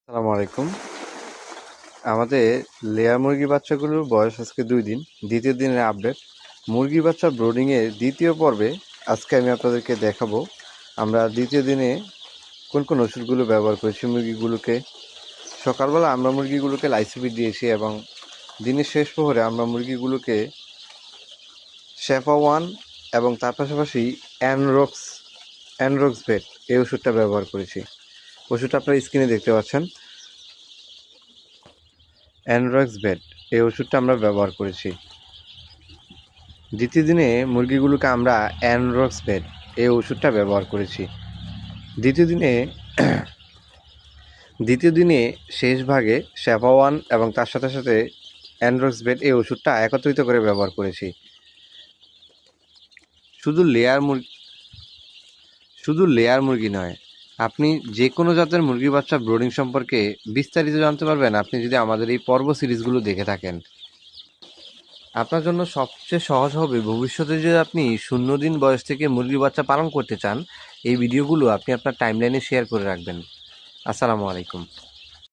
আসসালামু আলাইকুম। আমাদের লেয়ার মুরগি বাচ্চাগুলোর বয়স আজকে 2 দিন। দ্বিতীয় দিনের আপডেট। মুরগি বাচ্চা ব্রোডিংয়ের দ্বিতীয় পর্বে আজকে আমি আপনাদেরকে দেখাবো আমরা দ্বিতীয় দিনে কোন কোন ওষুধগুলো ব্যবহার করেছি মুরগিগুলোকে। সকালবেলা আমরা মুরগিগুলোকে লাইসিপিড দিয়েছি এবং দিনের শেষ প্রহরে আমরা মুরগিগুলোকে শেফা ওয়ান এবং তার পাশাপাশি অ্যানরক্স ভেট এই ওষুধটা ব্যবহার করেছি। ওষুধটা আপনারা স্ক্রিনে দেখতে পাচ্ছেন। অ্যানরক্স ভেট এই ওষুধটা আমরা ব্যবহার করেছি। দ্বিতীয় দিনে মুরগিগুলোকে আমরা অ্যানরক্স ভেট এই ওষুধটা ব্যবহার করেছি। দ্বিতীয় দিনে শেষ ভাগে শেফা ওয়ান এবং তার সাথে সাথে অ্যানরক্স ভেট এই ওষুধটা একত্রিত করে ব্যবহার করেছি। শুধু লেয়ার মুরগি নয়, আপনি যে কোনো জাতের মুরগি বাচ্চা ব্রোডিং সম্পর্কে বিস্তারিত জানতে পারবেন আপনি যদি আমাদের এই পর্ব সিরিজগুলো দেখে থাকেন। আপনার জন্য সবচেয়ে সহজ হবে ভবিষ্যতে যদি আপনি 0 দিন বয়স থেকে মুরগির বাচ্চা পালন করতে চান, এই ভিডিওগুলো আপনি আপনার টাইমলাইনে শেয়ার করে রাখবেন। আসসালামু আলাইকুম।